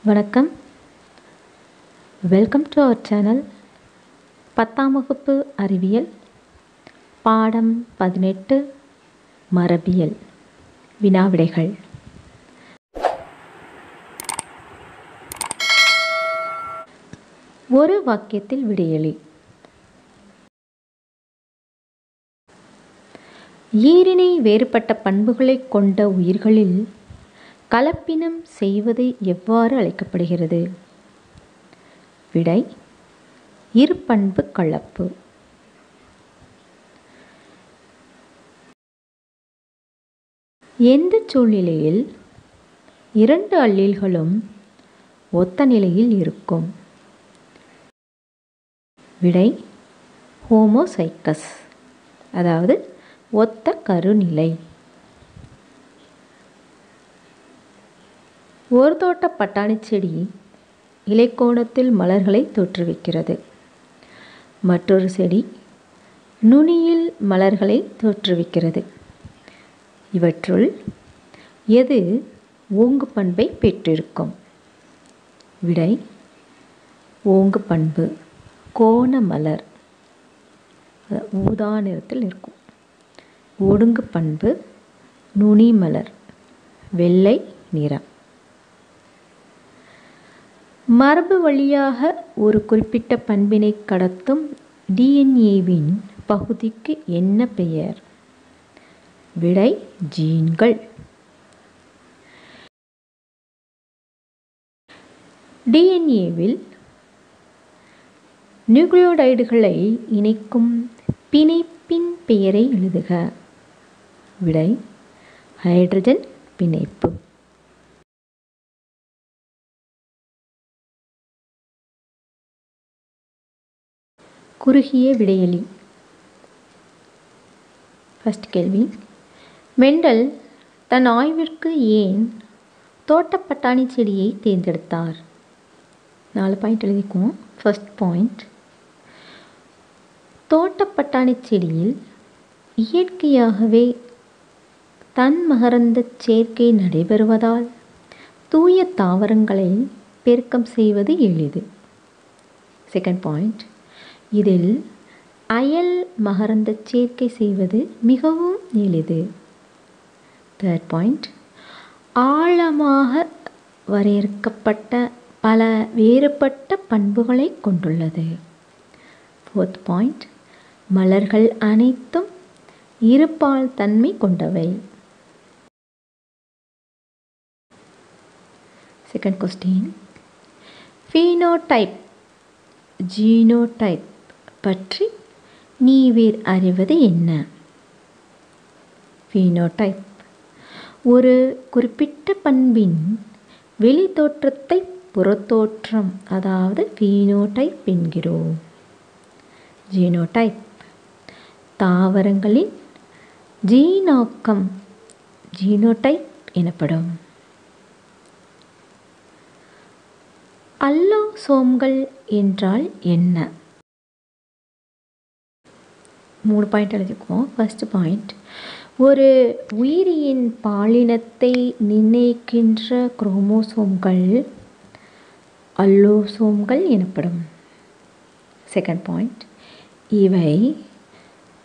வணக்கம். Welcome to our channel. 10ஆம் வகுப்பு அறிவியல் பாடம் 18 மரபியல் வினாவிடைகள். ஒரு வாக்கியத்தில் விடையளி. ஈரினை வேறுபட்ட பண்புகளை கொண்ட உயிர்களில் கலப்பினம் செய்வது எவ்வாறு அழைக்கப்படுகிறது? விடை: இருபண்பு கலப்பு. எந்த சூழ்நிலையில் இரண்டு அல்லீல்களும் ஒத்த நிலையில் இருக்கும்? விடை: ஹோமோசைகஸ், அதாவது ஒத்த கருநிலை. ஒரு தோட்ட பட்டாணி செடி இலைக்கோணத்தில் மலர்களை தோற்றுவிக்கிறது. மற்றொரு செடி நுனியில் மலர்களை தோற்றுவிக்கிறது. இவற்றுள் எது ஓங்கு பண்பை பெற்றிருக்கும்? விடை: ஓங்கு பண்பு. கோண மலர் ஊதா நிறத்தில் இருக்கும். ஒடுங்கு பண்பு நுனி மலர் வெள்ளை நிறம். மரபு வழியாக ஒரு குறிப்பிட்ட பண்பினை கடத்தும் டிஎன்ஏவின் பகுதிக்கு என்ன பெயர்? விடை: ஜீன்கள். டிஎன்ஏவில் நியூக்ளியோடைடுகளை இணைக்கும் பிணைப்பின் பெயரை எழுதுக. விடை: ஹைட்ரஜன் பிணைப்பு. குறுகிய விடையளி. ஃபர்ஸ்ட் கேள்வி: மெண்டல் தன் ஆய்விற்கு ஏன் தோட்டப்பட்டாணி செடியை தேர்ந்தெடுத்தார்? 4 பாயிண்ட் எழுதிக்குவோம். ஃபர்ஸ்ட் பாயிண்ட்: தோட்டப்பட்டாணி செடியில் இயற்கையாகவே தன்மகரந்த சேர்க்கை நடைபெறுவதால் தூய தாவரங்களை பெருக்கம் செய்வது எளிது. செகண்ட் பாயிண்ட்: இதில் அயல் மகரந்த சேர்க்கை செய்வது மிகவும் எளிது. தேர்ட் பாயிண்ட்: ஆழமாக வரையறுக்கப்பட்ட பல வேறுபட்ட பண்புகளை கொண்டுள்ளது. ஃபோர்த் பாயிண்ட்: மலர்கள் அனைத்தும் இருபால் தன்மை கொண்டவை. செகண்ட் கொஸ்டின்: ஃபீனோடைப் ஜீனோடைப் பற்றி நீவிர் அறிவது என்ன? ஃபீனோடைப் ஒரு குறிப்பிட்ட பண்பின் வெளி தோற்றத்தை புறத்தோற்றம், அதாவது ஃபீனோடைப் என்கிறோம். ஜீனோடைப் தாவரங்களின் ஜீனாக்கம் ஜீனோடைப் எனப்படும். அல்லோசோம்கள் என்றால் என்ன? 3 பாயிண்ட் எழுதிக்குவோம். ஃபர்ஸ்ட் பாயிண்ட்: ஒரு உயிரியின் பாலினத்தை நிர்ணயிக்கின்ற குரோமோசோம்கள் அல்லோசோம்கள் எனப்படும். செகண்ட் பாயிண்ட்: இவை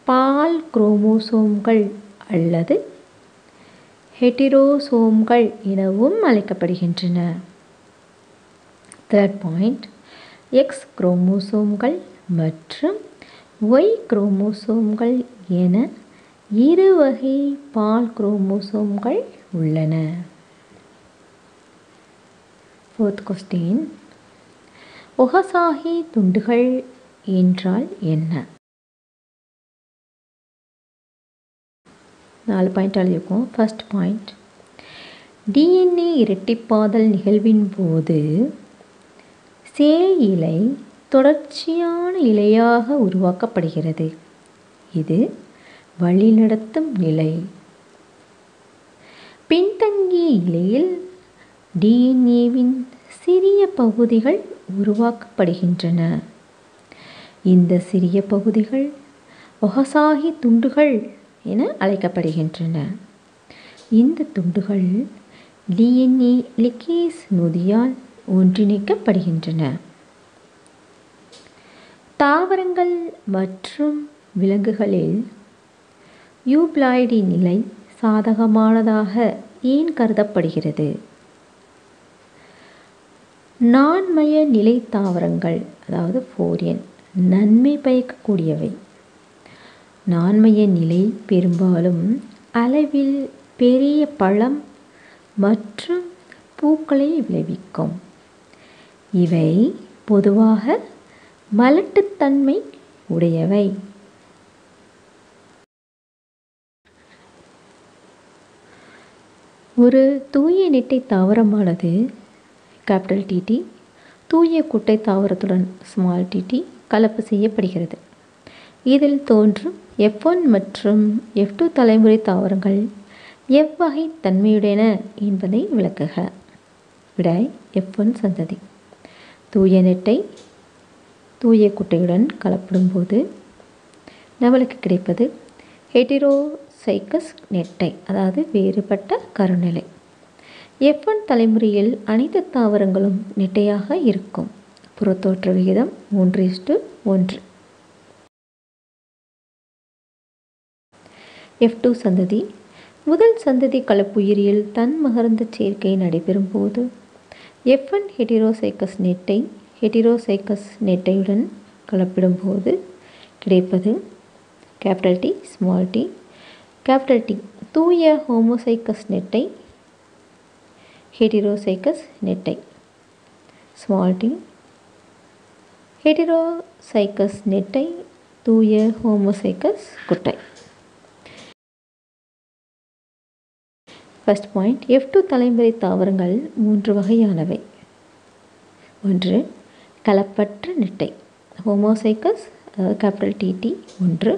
பால் குரோமோசோம்கள் அல்லது ஹெட்டிரோசோம்கள் எனவும் அழைக்கப்படுகின்றன. தேர்ட் பாயிண்ட்: எக்ஸ் குரோமோசோம்கள் மற்றும் ஒய் குரோமோசோம்கள் என இரு வகை பால் குரோமோசோம்கள் உள்ளன. ஃபோர்த் கொஸ்டின்: ஒகசாகி துண்டுகள் என்றால் என்ன? 4 பாயிண்ட் எழுதியிருக்கோம். ஃபர்ஸ்ட் பாயிண்ட்: டிஎன்ஏ இரட்டிப்பாதல் நிகழ்வின் போது சேய் இலை தொடர்ச்சியான இலையாக உருவாக்கப்படுகிறது. இது வழிநடத்தும் நிலை. பின்தங்கிய இலையில் டிஎன்ஏவின் சிறிய பகுதிகள் உருவாக்கப்படுகின்றன. இந்த சிறிய பகுதிகள் ஒகசாகி துண்டுகள் என அழைக்கப்படுகின்றன. இந்த துண்டுகள் டிஎன்ஏ லிகேஸ் நொதியால் ஒன்றிணைக்கப்படுகின்றன. தாவரங்கள் மற்றும் விலங்குகளில் யூப்ளாய்டி நிலை சாதகமானதாக ஏன் கருதப்படுகிறது? நான்மய நிலை தாவரங்கள், அதாவது ஃபோரியன், நன்மை பயக்கக்கூடியவை. நான்மய நிலை பெரும்பாலும் அளவில் பெரிய பழம் மற்றும் பூக்களை விளைவிக்கும். இவை பொதுவாக மலட்டுத்தன்மை உடையவை. ஒரு தூய நெட்டை தாவரமானது TT தூய குட்டை தாவரத்துடன் tt கலப்பு செய்யப்படுகிறது. இதில் தோன்றும் F1 மற்றும் F2 தலைமுறை தாவரங்கள் எவ்வகை தன்மையுடையன என்பதை விளக்குக. விடை F1 சந்ததி. தூய நெட்டை தூய குட்டையுடன் கலப்படும் போது நம்மளுக்கு கிடைப்பது ஹெட்டிரோசைகஸ் நெட்டை, அதாவது வேறுபட்ட கருநிலை. F1 தலைமுறையில் அனைத்து தாவரங்களும் நெட்டையாக இருக்கும். புறத்தோற்ற விகிதம் 3:1. F2 சந்ததி. முதல் சந்ததி கலப்புயிரியில் தன்மகரந்த சேர்க்கை நடைபெறும் போது F1 ஹெட்டிரோசைகஸ் நெட்டை ஹெட்டிரோசைகஸ் நெட்டையுடன் கலப்பிடும் போது கிடைப்பது T. தூய ஹோமோசைகஸ் நெட்டை ஹெட்டிரோசைகஸ் நெட்டை t. ஹெட்டிரோசைகஸ் நெட்டை தூய ஹோமோசைகஸ் குட்டை. ஃபர்ஸ்ட் பாயிண்ட், F2 தலைமுறை தாவரங்கள் 3 வகையானவை. 1. கலப்பற்ற நெட்டை ஹோமோசைகஸ் TT 1.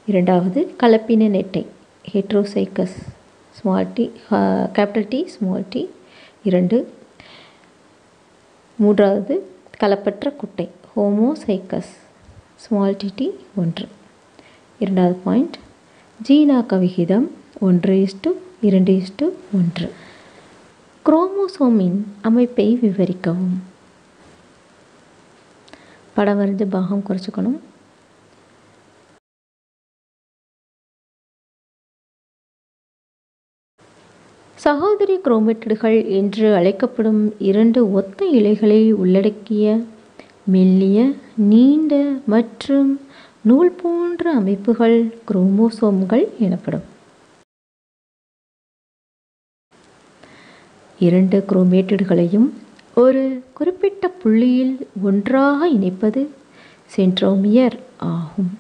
2. கலப்பின நெட்டை ஹெட்ரோசைகஸ் t T 2. 3. கலப்பற்ற குட்டை ஹோமோசைகஸ் tt 1. 2வது பாயிண்ட், ஜீனாக்க விகிதம் 1:2:1. குரோமோசோமின் அமைப்பை விவரிக்கவும். படம் வரைஞ்ச பாகம் குறைச்சிக்கணும். சகோதரி குரோமேட்டிடுகள் என்று அழைக்கப்படும் 2 ஒத்த இழைகளை உள்ளடக்கிய மெல்லிய, நீண்ட மற்றும் நூல் போன்ற அமைப்புகள் குரோமோசோம்கள் எனப்படும். 2 குரோமேட்டிடுகளையும் ஒரு குறிப்பிட்ட புள்ளியில் ஒன்றாக இணைப்பது சென்ட்ரோமியர் ஆகும்.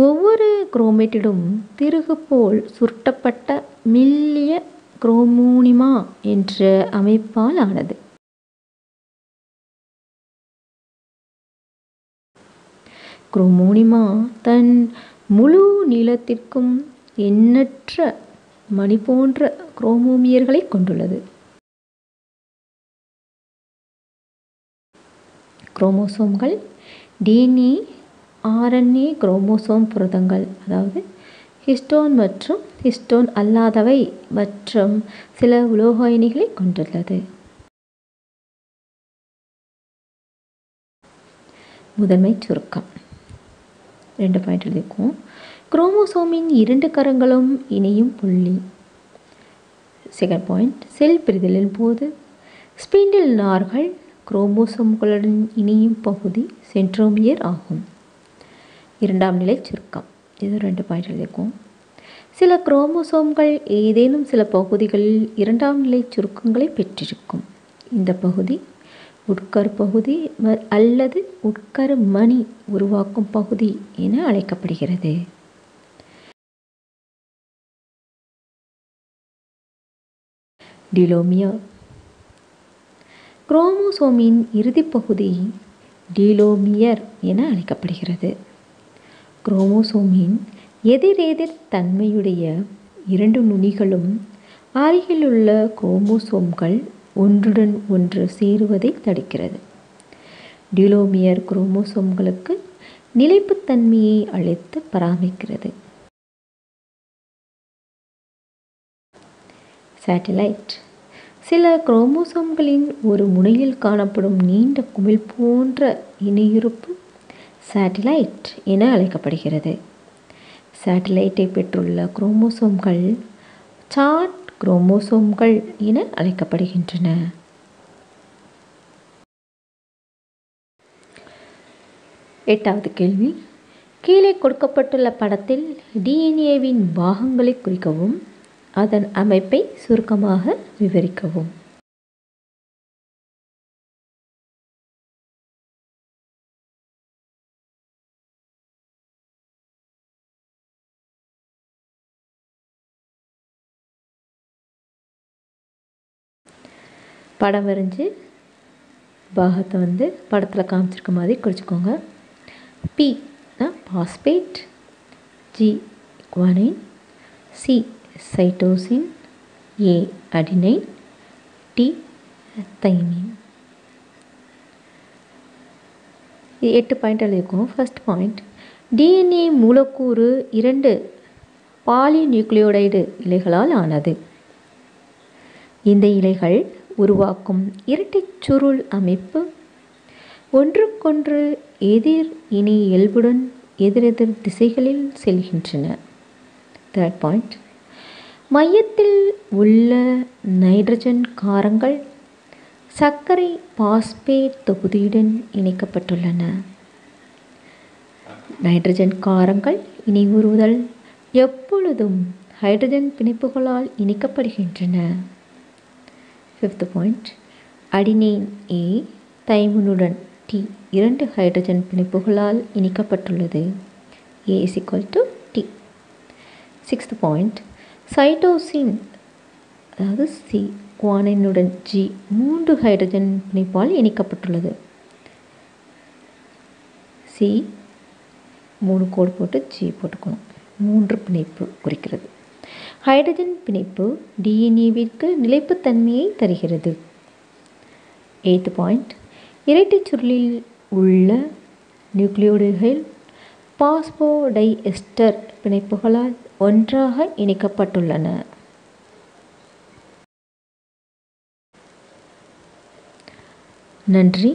ஒவ்வொரு குரோமேட்டிடும் திருகு போல் சுருட்டப்பட்ட மெல்லிய குரோமோனிமா என்ற அமைப்பால் ஆனது. குரோமோனிமா தன் முழு நீளத்திற்கும் எண்ணற்ற மணி போன்ற குரோமோமியர்களை கொண்டுள்ளது. குரோமோசோம்கள் DNA, RNA குரோமோசோம் புரதங்கள், அதாவது ஹிஸ்டோன் மற்றும் ஹிஸ்டோன் அல்லாதவை மற்றும் சில உலோக அயனிகளை கொண்டுள்ளது. முதன்மை சுருக்கம் 2 பாயிண்ட் எழுதிக்கும். குரோமோசோமின் 2 கரங்களும் இணையும் புள்ளி. செகண்ட் பாயிண்ட், செல் பிரிதலின் போது ஸ்பிண்டில் நார்கள் குரோமோசோம்களுடன் இணையும் பகுதி சென்ட்ரோமியர் ஆகும். 2ஆம் நிலை சுருக்கம். இது 2 பாயிண்ட் எழுதிக்கும். சில குரோமோசோம்கள் ஏதேனும் சில பகுதிகளில் 2ஆம் நிலை சுருக்கங்களை பெற்றிருக்கும். இந்த பகுதி உட்கரு பகுதி அல்லது உட்கரு மணி உருவாக்கும் பகுதி என அழைக்கப்படுகிறது. டீலோமியர். குரோமோசோமின் இறுதிப் பகுதி டீலோமியர் என அழைக்கப்படுகிறது. குரோமோசோமின் எதிரெதிர் தன்மையுடைய 2 நுனிகளும் அருகிலுள்ள குரோமோசோம்கள் ஒன்றுடன் ஒன்று சேருவதை தடுக்கிறது. டீலோமியர் குரோமோசோம்களுக்கு நிலைப்புத்தன்மையை அளித்து பராமரிக்கிறது. சேட்டிலைட். சில குரோமோசோம்களின் ஒரு முனையில் காணப்படும் நீண்ட குமிழ் போன்ற இணையுறுப்பு சேட்டிலைட் என அழைக்கப்படுகிறது. சேட்டிலைட்டை பெற்றுள்ள குரோமோசோம்கள் சார்ட் குரோமோசோம்கள் என அழைக்கப்படுகின்றன. எட்டாவது கேள்வி, கீழே கொடுக்கப்பட்டுள்ள படத்தில் டிஎன்ஏவின் பாகங்களை குறிக்கவும், அதன் அமைப்பை சுருக்கமாக விவரிக்கவும். படம் வரைஞ்சி பாகத்தை படத்தில் காமிச்சிருக்க மாதிரி குறிச்சிக்கோங்க. P phosphate, G guanine, C cytosine, A adenine, T thymine. 8 point எழுதிக்கும். ஃபர்ஸ்ட் பாயிண்ட், டிஎன்ஏ மூலக்கூறு 2 பாலிநியூக்ளியோடைடு இழைகளால் ஆனது. இந்த இழைகள் உருவாக்கும் இரட்டைச் சுருள் அமைப்பு ஒன்றுக்கொன்று எதிர் இணை இயல்புடன் எதிரெதிர் திசைகளில் செல்கின்றன. தேர்ட் பாயிண்ட், மையத்தில் உள்ள நைட்ரஜன் காரங்கள் சர்க்கரை பாஸ்பேட் தொகுதியுடன் இணைக்கப்பட்டுள்ளன. நைட்ரஜன் காரங்கள் இணைவுறுதல் எப்பொழுதும் ஹைட்ரஜன் பிணைப்புகளால் இணைக்கப்படுகின்றன. ஃபிஃப்த் பாயிண்ட், அடினைன் ஏ தைமினுடன் டி 2 ஹைட்ரஜன் பிணைப்புகளால் இணைக்கப்பட்டுள்ளது. A = T. Sixth point, cytosine அதாவது சி குவானினுடன் G 3 ஹைட்ரஜன் பிணைப்பால் இணைக்கப்பட்டுள்ளது. சி 3 கோடு போட்டு G போட்டுக்கணும். 3 பிணைப்பு குறிக்கிறது. ஹைட்ரஜன் பிணைப்பு டிஎன்ஏவிற்கு நிலைப்புத்தன்மையை தருகிறது. எய்த் பாயிண்ட், இரட்டைச் சுருளில் உள்ள நியூக்ளியோடைடுகள் பாஸ்போடைஎஸ்டர் பிணைப்புகளால் ஒன்றாக இணைக்கப்பட்டுள்ளன. நன்றி.